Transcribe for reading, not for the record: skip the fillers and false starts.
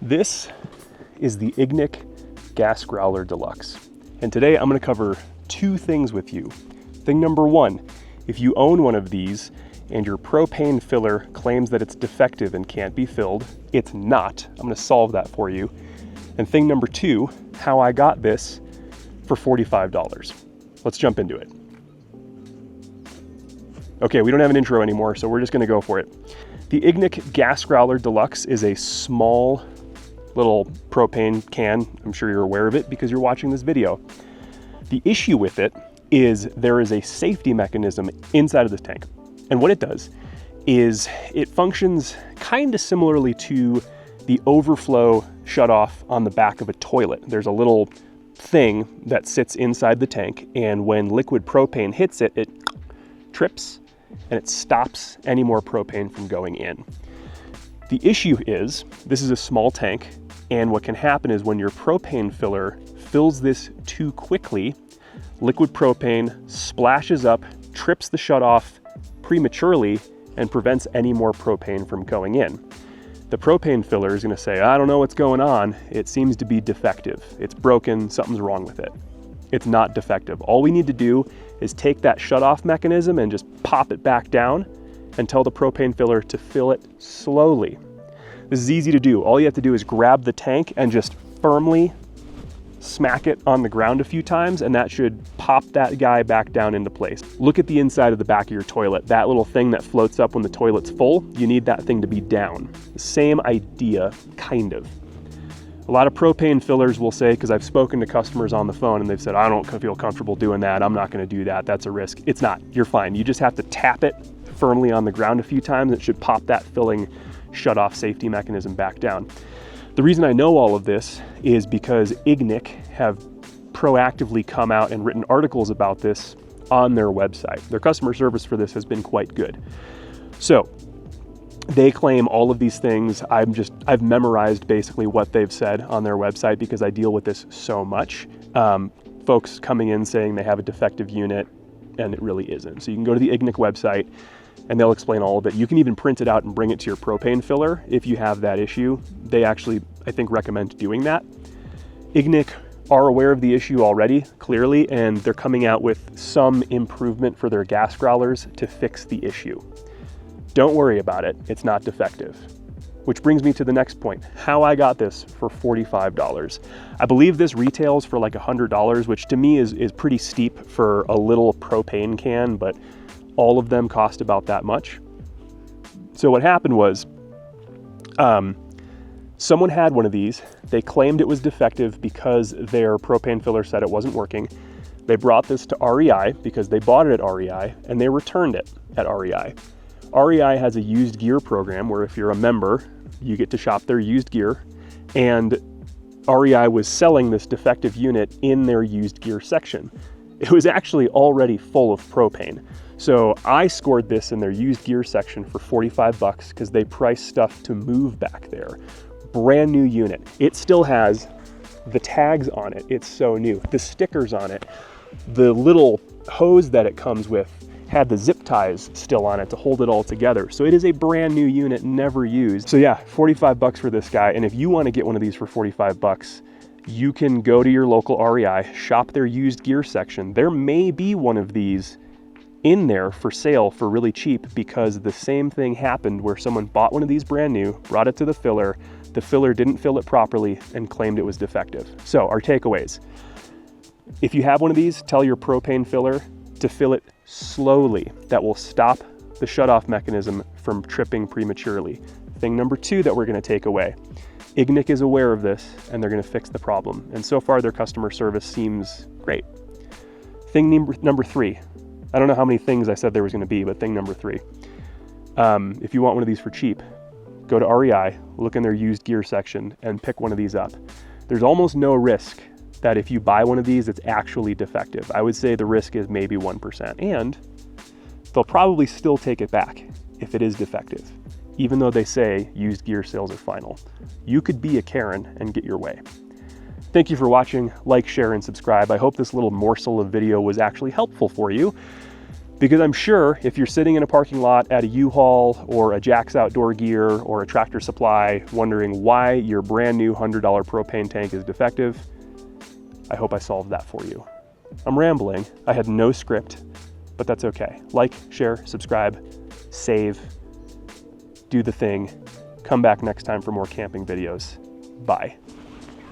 This is the Ignik Gas Growler Deluxe. And today I'm going to cover two things with you. Thing number one, if you own one of these and your propane filler claims that it's defective and can't be filled, it's not. I'm going to solve that for you. And thing number two, how I got this for $45. Let's jump into it. Okay, we don't have an intro anymore, so we're just going to go for it. The Ignik Gas Growler Deluxe is a small little propane can. I'm sure you're aware of it because you're watching this video. The issue with it is there is a safety mechanism inside of this tank. And what it does is it functions kind of similarly to the overflow shutoff on the back of a toilet. There's a little thing that sits inside the tank, and when liquid propane hits it, it trips and it stops any more propane from going in. The issue is this is a small tank, and what can happen is when your propane filler fills this too quickly, liquid propane splashes up, trips the shutoff prematurely, and prevents any more propane from going in. The propane filler is going to say, I don't know what's going on. It seems to be defective. It's broken. Something's wrong with it. It's not defective. All we need to do is take that shutoff mechanism and just pop it back down and tell the propane filler to fill it slowly. This is easy to do. All you have to do is grab the tank and just firmly smack it on the ground a few times, and that should pop that guy back down into place. Look at the inside of the back of your toilet. That little thing that floats up when the toilet's full, you need that thing to be down. The same idea, kind of. A lot of propane fillers will say, because I've spoken to customers on the phone and they've said, I don't feel comfortable doing that. I'm not going to do that. That's a risk. It's not. You're fine. You just have to tap it firmly on the ground a few times. It should pop that filling shutoff safety mechanism back down. The reason I know all of this is because Ignik have proactively come out and written articles about this on their website. Their customer service for this has been quite good. So they claim all of these things. I've memorized basically what they've said on their website because I deal with this so much. Folks coming in saying they have a defective unit and it really isn't. So you can go to the Ignik website and they'll explain all of it. You can even print it out and bring it to your propane filler if you have that issue. They actually, I think, recommend doing that. Ignik are aware of the issue already, clearly, and they're coming out with some improvement for their gas growlers to fix the issue. Don't worry about it, it's not defective. Which brings me to the next point, how I got this for $45. I believe this retails for like $100, which to me is pretty steep for a little propane can, but all of them cost about that much. So what happened was, someone had one of these. They claimed it was defective because their propane filler said it wasn't working. They brought this to REI because they bought it at REI, and they returned it at REI. REI has a used gear program where if you're a member, you get to shop their used gear, and REI was selling this defective unit in their used gear section. It was actually already full of propane. So I scored this in their used gear section for $45 because they priced stuff to move back there. Brand new unit. It still has the tags on it. It's so new. The stickers on it. The little hose that it comes with had the zip ties still on it to hold it all together. So it is a brand new unit, never used. So yeah, $45 for this guy. And if you want to get one of these for $45, you can go to your local REI, shop their used gear section. There may be one of these in there for sale for really cheap because the same thing happened where someone bought one of these brand new, brought it to the filler didn't fill it properly and claimed it was defective. So our takeaways, if you have one of these, tell your propane filler to fill it slowly. That will stop the shutoff mechanism from tripping prematurely. Thing number two that we're going to take away, Ignik is aware of this and they're going to fix the problem. And so far their customer service seems great. Thing number three, I don't know how many things I said there was going to be, but thing number three, if you want one of these for cheap, go to REI, look in their used gear section and pick one of these up. There's almost no risk that if you buy one of these, it's actually defective. I would say the risk is maybe 1%, and they'll probably still take it back if it is defective, even though they say used gear sales are final. You could be a Karen and get your way. Thank you for watching. Like, share, and subscribe. I hope this little morsel of video was actually helpful for you. Because I'm sure if you're sitting in a parking lot at a U-Haul or a Jack's Outdoor Gear or a Tractor Supply wondering why your brand new $100 propane tank is defective, I hope I solved that for you. I'm rambling. I had no script, but that's okay. Like, share, subscribe, save, do the thing. Come back next time for more camping videos. Bye.